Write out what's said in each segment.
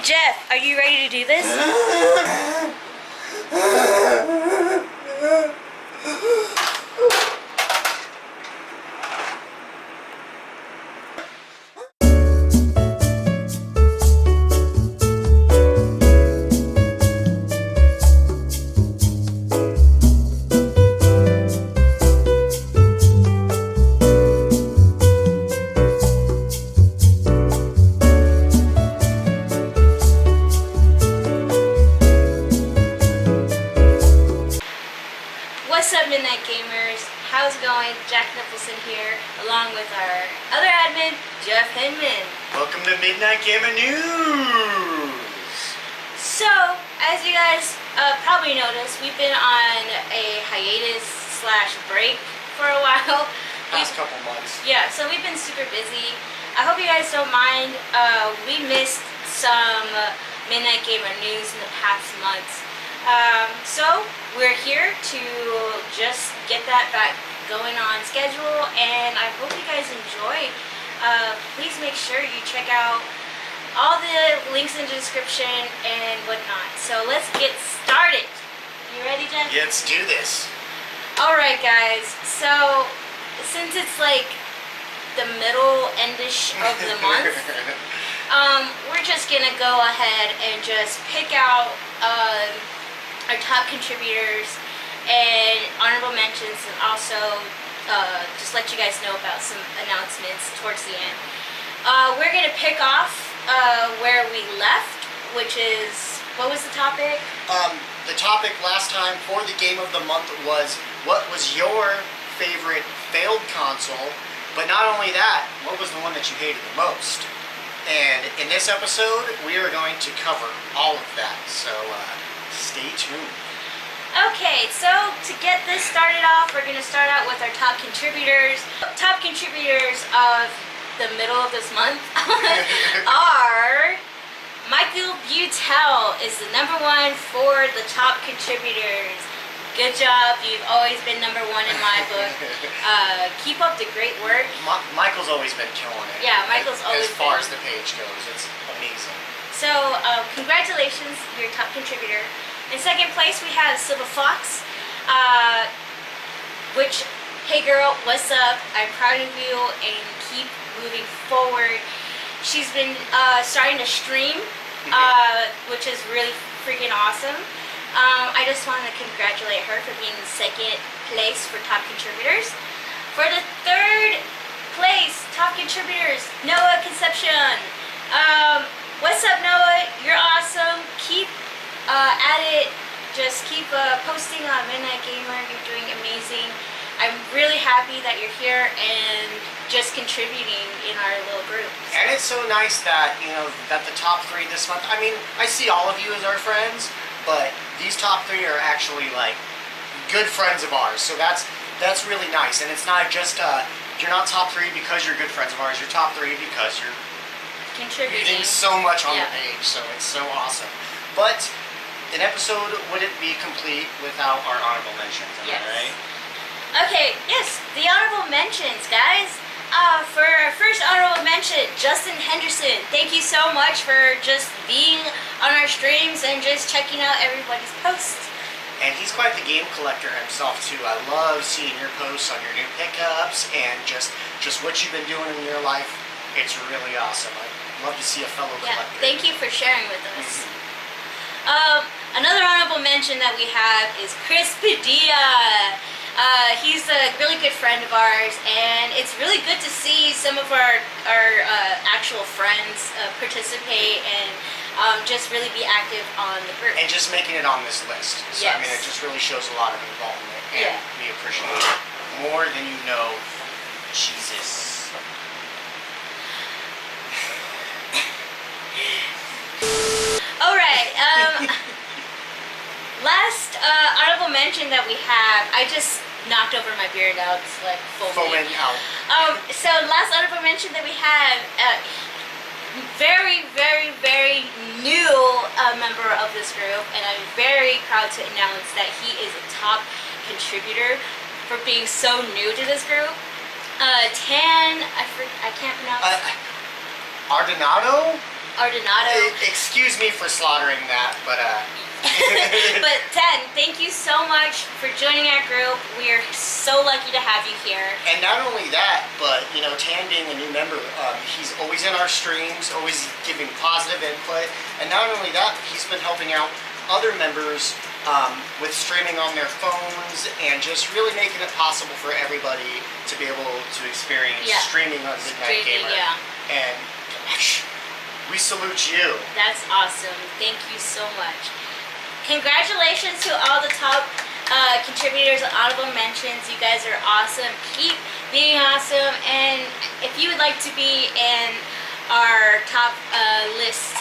Jeff, are you ready to do this? What's up, Midnight Gamers? How's it going? Jack Nicholson here, along with our other admin, Jeff Hinman. Welcome to Midnight Gamer News! So, as you guys probably noticed, we've been on a hiatus / break for a while. Past couple months. Yeah, so we've been super busy. I hope you guys don't mind. We missed some Midnight Gamer news in the past months. So we're here to just get that back going on schedule, and I hope you guys enjoy. Please make sure you check out all the links in the description and whatnot. So let's get started. You ready, Jen? Yeah, let's do this. Alright guys, so since it's like the middle endish of the month, we're just gonna go ahead and just pick out our top contributors and honorable mentions, and also just let you guys know about some announcements towards the end. We're going to pick off where we left, which is, what was the topic? The topic last time for the game of the month was, what was your favorite failed console? But not only that, what was the one that you hated the most? And in this episode, we are going to cover all of that, so stay tuned. Okay, so to get this started off, we're going to start out with our top contributors. Top contributors of the middle of this month are Michael Butel is the #1 for the top contributors. Good job, you've always been #1 in my book. Keep up the great work. Michael's always been killing it. Yeah, Michael's always as far as the page goes, it's amazing. So, congratulations, you're a top contributor. In second place, we have Silver Fox, which, hey girl, what's up? I'm proud of you and keep moving forward. She's been starting to stream, which is really freaking awesome. I just want to congratulate her for being in second place for top contributors. For the third place, top contributors, Noah Concepcion. What's up, Noah? You're awesome. Keep at it. Just keep posting on Midnight Gamer. You're doing amazing. I'm really happy that you're here and just contributing in our little group. So. And it's so nice that, you know, that the top 3 this month, I mean, I see all of you as our friends, but these top 3 are actually like good friends of ours. So that's really nice. And it's not just you're not top 3 because you're good friends of ours. You're top 3 because you're Contributing so much on the page. So it's so awesome. But an episode wouldn't be complete without our honorable mentions, am I right? Okay, yes, the honorable mentions, guys. For our first honorable mention, Justin Henderson. Thank you so much for just being on our streams and just checking out everybody's posts. And he's quite the game collector himself too. I love seeing your posts on your new pickups and just what you've been doing in your life. It's really awesome. I love to see a fellow collector. Thank you for sharing with us. Another honorable mention that we have is Chris Padilla. He's a really good friend of ours, and it's really good to see some of our actual friends participate and just really be active on the group. And just making it on this list. So, I mean, it just really shows a lot of involvement, and we appreciate it more than you know. Jesus. Alright, last honorable mention that we have, I just knocked over my beer now, it's like foaming out. So last honorable mention that we have, very, very, very new member of this group, and I'm very proud to announce that he is a top contributor for being so new to this group. I can't pronounce. Ardonado? Ordinato. Excuse me for slaughtering that, but But Tan, thank you so much for joining our group. We are so lucky to have you here. And not only that, but you know, Tan being a new member, he's always in our streams, always giving positive input. And not only that, he's been helping out other members with streaming on their phones and just really making it possible for everybody to be able to experience streaming on Midnight Gamer. Yeah. And gosh, we salute you. That's awesome. Thank you so much. Congratulations to all the top contributors and honorable mentions. You guys are awesome. Keep being awesome. And if you would like to be in our top list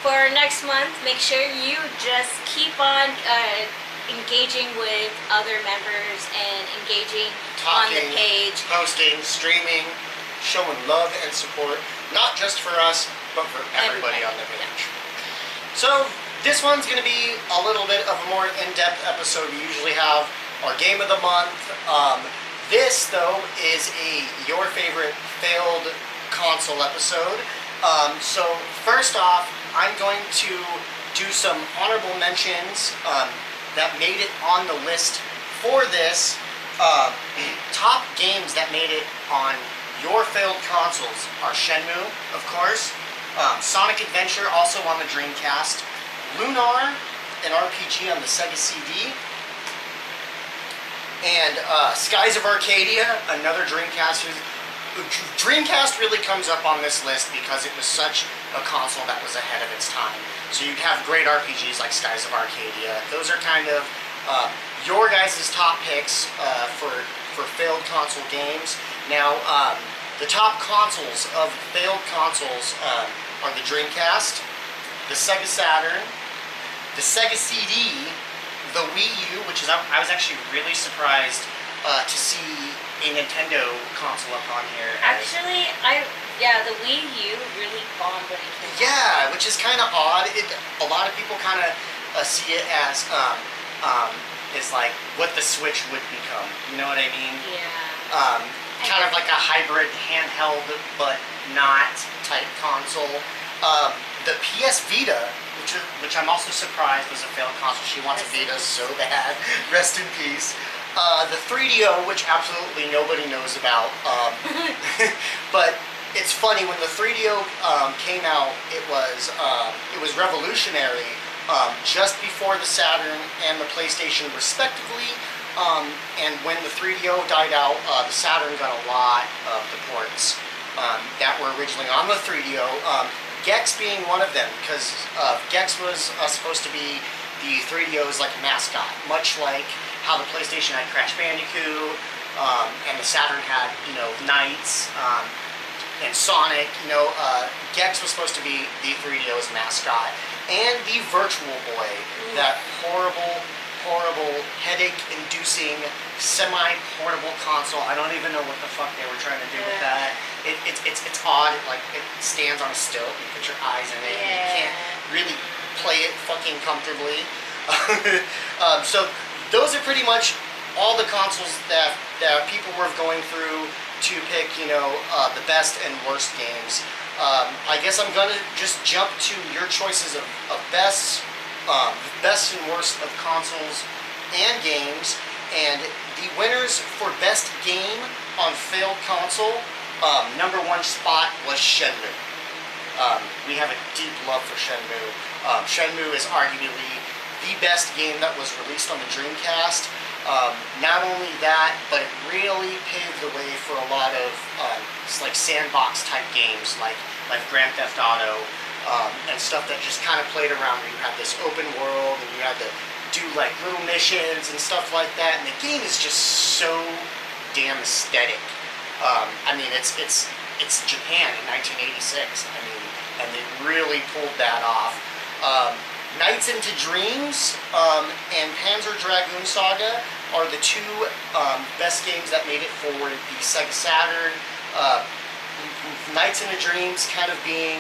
for next month, make sure you just keep on engaging with other members and engaging on the page. Posting, streaming, showing love and support, not just for us, but for everybody on the page. So, this one's going to be a little bit of a more in-depth episode. We usually have our game of the month. This, though, is your favorite failed console episode. So, first off, I'm going to do some honorable mentions that made it on the list for this. Top games that made it on your failed consoles are Shenmue, of course, Sonic Adventure, also on the Dreamcast, Lunar, an RPG on the Sega CD, and Skies of Arcadia, another Dreamcast. Dreamcast really comes up on this list because it was such a console that was ahead of its time. So you'd have great RPGs like Skies of Arcadia. Those are kind of your guys' top picks for failed console games. Now, the top consoles of failed consoles are the Dreamcast, the Sega Saturn, the Sega CD, the Wii U, which is, I was actually really surprised to see a Nintendo console up on here. Actually, the Wii U really bombed when it came out. Yeah, which is kind of odd. A lot of people kind of see it as like what the Switch would become. You know what I mean? Yeah. Kind of like a hybrid handheld but not type console. The PS Vita, which I'm also surprised was a failed console. She wants a Vita so bad. Rest in peace. The 3DO, which absolutely nobody knows about. But it's funny, when the 3DO came out, it was revolutionary. Just before the Saturn and the PlayStation respectively. And when the 3DO died out, the Saturn got a lot of the ports that were originally on the 3DO. Gex being one of them, because Gex was supposed to be the 3DO's like mascot, much like how the PlayStation had Crash Bandicoot, and the Saturn had, you know, Knights, and Sonic. You know, Gex was supposed to be the 3DO's mascot, and the Virtual Boy, that horrible headache-inducing, semi-portable console. I don't even know what the fuck they were trying to do with that. It's odd. It stands on a stilt. You put your eyes in it. And you can't really play it fucking comfortably. So those are pretty much all the consoles that people were going through to pick, you know, the best and worst games. I guess I'm gonna just jump to your choices of best and worst of consoles and games, and the winners for best game on failed console, number one spot was Shenmue. We have a deep love for Shenmue. Shenmue is arguably the best game that was released on the Dreamcast. Not only that, but it really paved the way for a lot of like sandbox type games like Grand Theft Auto, and stuff that just kind of played around where you had this open world and you had to do like little missions and stuff like that, and the game is just so damn aesthetic. I mean, it's Japan in 1986. I mean, and they really pulled that off. Nights into Dreams and Panzer Dragoon Saga are the two best games that made it for the Sega Saturn. Nights into Dreams kind of being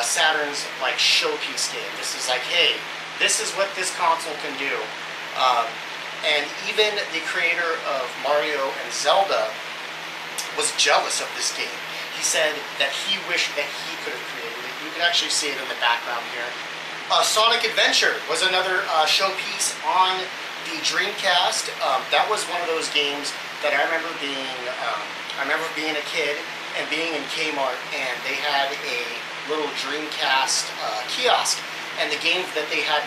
Saturn's like showpiece game. This is like, hey, this is what this console can do. And even the creator of Mario and Zelda was jealous of this game. He said that he wished that he could have created it. You can actually see it in the background here. Sonic Adventure was another showpiece on the Dreamcast. That was one of those games that I remember being a kid and being in Kmart, and they had a little Dreamcast kiosk, and the game that they had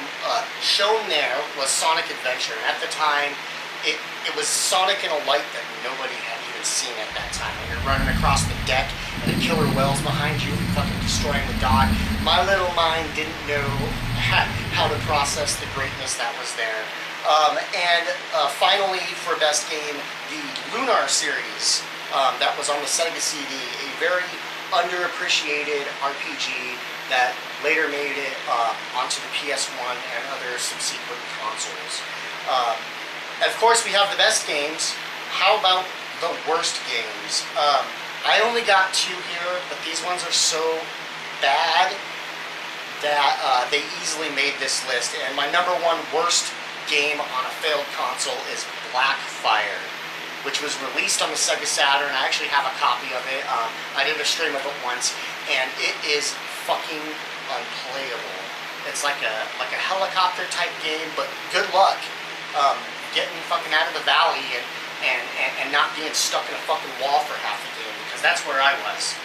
shown there was Sonic Adventure. And at the time, it was Sonic in a light that nobody had even seen at that time. When you're running across the deck and a killer whale's behind you, fucking destroying the dock. My little mind didn't know how to process the greatness that was there. And finally, for best game, the Lunar series that was on the Sega CD, a very underappreciated RPG that later made it onto the PS1 and other subsequent consoles. Of course, we have the best games. How about the worst games? I only got 2 here, but these ones are so bad that they easily made this list. And my number 1 worst game on a failed console is Blackfire, which was released on the Sega Saturn. I actually have a copy of it. I did a stream of it once, and it is fucking unplayable. It's like a helicopter type game, but good luck getting fucking out of the valley and not being stuck in a fucking wall for half the game, because that's where I was.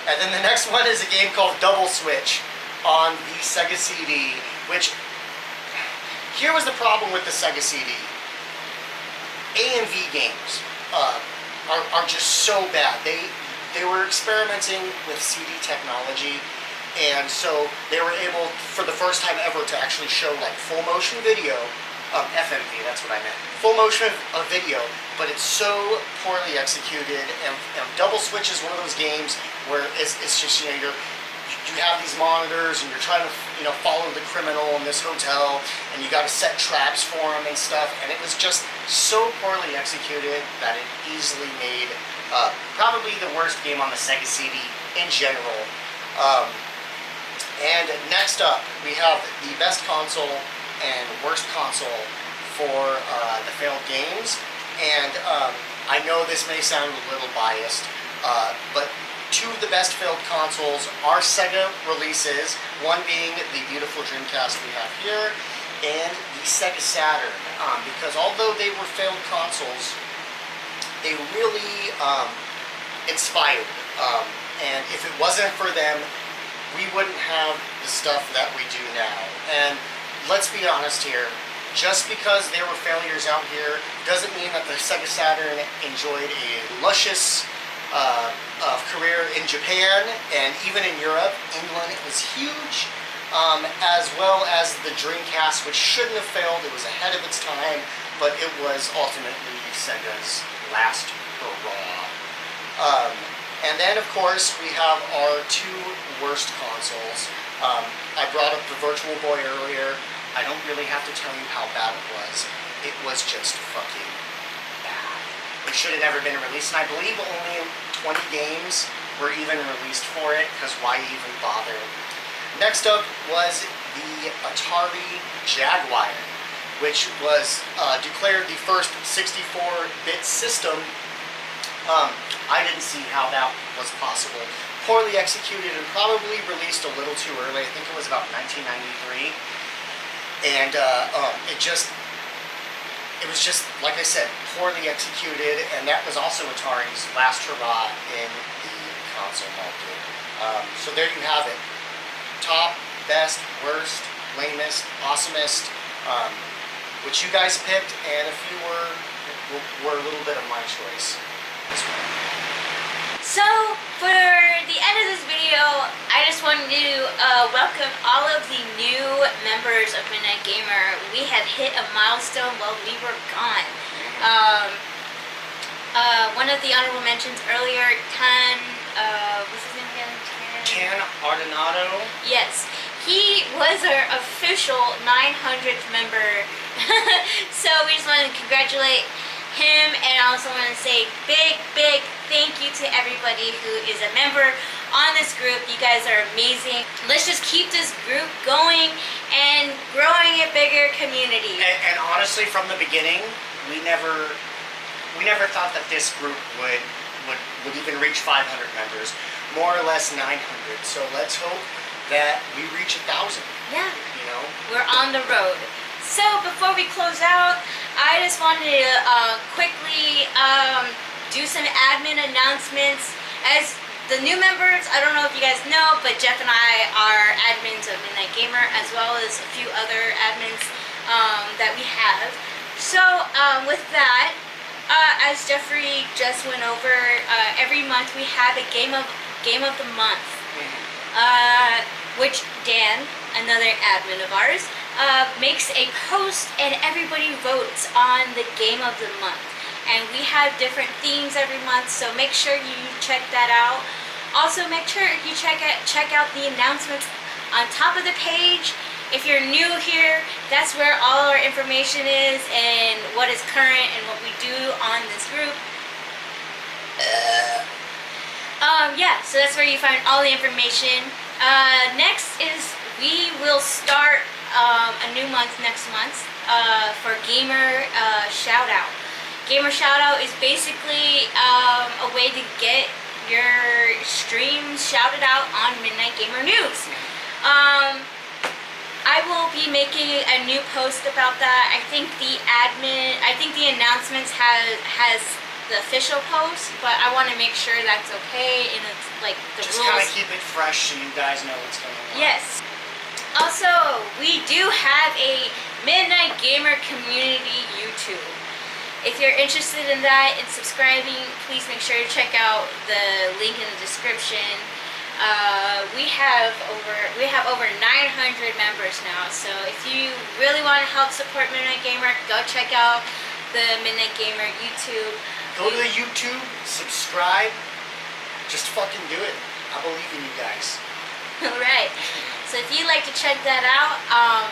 And then the next one is a game called Double Switch on the Sega CD, which, here was the problem with the Sega CD. A and V games are just so bad. They were experimenting with CD technology, and so they were able, for the first time ever, to actually show like full motion video, FMV, that's what I meant, full motion of video, but it's so poorly executed. And Double Switch is one of those games where it's just, you have these monitors and you're trying to follow the criminal in this hotel, and you got to set traps for him and stuff, and it was just so poorly executed that it easily made probably the worst game on the Sega CD in general. And next up, we have the best console and worst console for the failed games. And I know this may sound a little biased, but 2 of the best failed consoles are Sega releases, one being the beautiful Dreamcast we have here, and the Sega Saturn, because although they were failed consoles, they really inspired, and if it wasn't for them, we wouldn't have the stuff that we do now. And let's be honest here, just because there were failures out here doesn't mean that the Sega Saturn enjoyed a luscious career in Japan and even in Europe. England, it was huge, as well as the Dreamcast, which shouldn't have failed. It was ahead of its time, but it was ultimately Sega's last hurrah. And then, of course, we have our 2 worst consoles. I brought up the Virtual Boy earlier. I don't really have to tell you how bad it was. It was just fucking bad. It should have never been released, and I believe only 20 games were even released for it, because why even bother? Next up was the Atari Jaguar, which was declared the first 64-bit system. I didn't see how that was possible. Poorly executed and probably released a little too early. I think it was about 1993. And it was just, like I said, poorly executed, and that was also Atari's last hurrah in the console market. So there you have it. Top, best, worst, lamest, awesomest, which you guys picked, and a few were a little bit of my choice as well. So, for the end of this video, I just wanted to welcome all of the new members of Midnight Gamer. We have hit a milestone while we were gone. One of the honorable mentions earlier, what's his name again? Tan Ardonato? Yes. He was our official 900th member. So we just want to congratulate him, and I also want to say big thank you to everybody who is a member on this group. You guys are amazing. Let's just keep this group going and growing a bigger community. And honestly, from the beginning, we never thought that this group would even reach 500 members. more or less 900. So let's hope that we reach 1,000. Yeah. You know, We're on the road. So before we close out, I just wanted to quickly do some admin announcements. As the new members, I don't know if you guys know, but Jeff and I are admins of Midnight Gamer, as well as a few other admins that we have. So with that, as Jeffrey just went over, every month we have a game of the month, which Dan, another admin of ours, makes a post, and everybody votes on the game of the month. And we have different themes every month, so make sure you check that out. Also, make sure you check out the announcements on top of the page. If you're new here, that's where all our information is and what is current and what we do on this group. Yeah, so that's where you find all the information. Next is we will start a new month next month for Gamer Shoutout. Gamer Shoutout is basically a way to get your streams shouted out on Midnight Gamer News. I will be making a new post about that. I think the announcements has the official post, but I want to make sure that's okay and it's like the just rules. kind of keep it fresh so you guys know what's going on. Yes. Also, we do have a Midnight Gamer community YouTube. If you're interested in that and subscribing, please make sure to check out the link in the description. We have over 900 members now, so if you really want to help support Midnight Gamer, go check out the Midnight Gamer YouTube. Go to the YouTube, subscribe, just fucking do it. I believe in you guys. Alright, so if you'd like to check that out,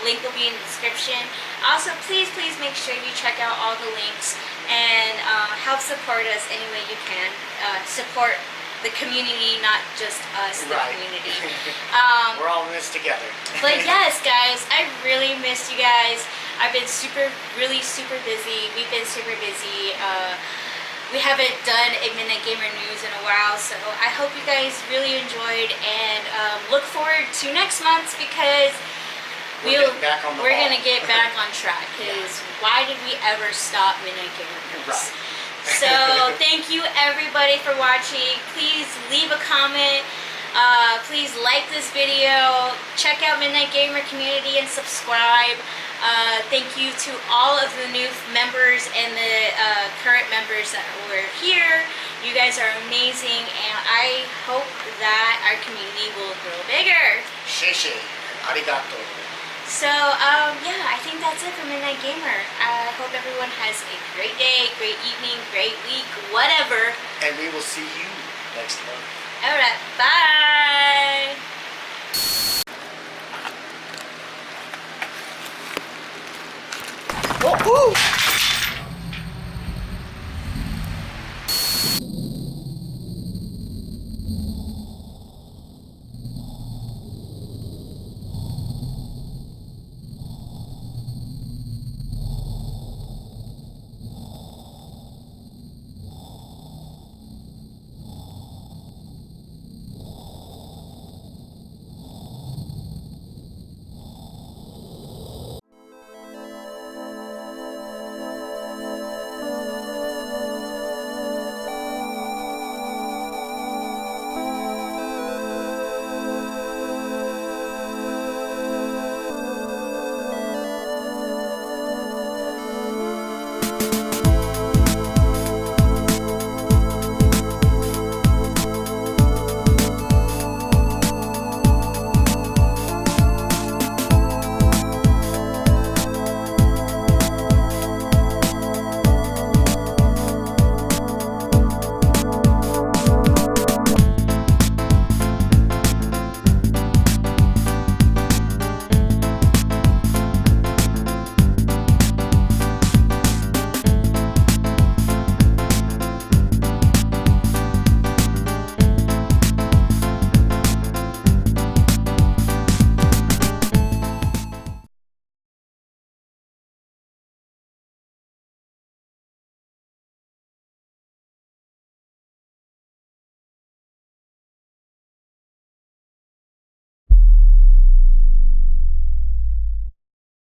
link will be in the description. Also, please make sure you check out all the links and help support us any way you can. Support the community, not just us, the community. We're all in this together. But yes, guys, I really missed you guys. I've been really super busy. We've been super busy. We haven't done a Midnight Gamer News in a while, so I hope you guys really enjoyed and look forward to next month, because we're gonna get back on track. Because why did we ever stop Midnight Gamer News? Right. So thank you everybody for watching. Please leave a comment. Please like this video. Check out Midnight Gamer community and subscribe. Thank you to all of the new members and the current members that were here. You guys are amazing, and I hope that our community will grow bigger. Sheshe. Arigato. So, yeah, I think that's it for Midnight Gamer. I hope everyone has a great day, great evening, great week, whatever. And we will see you next month. Alright, bye!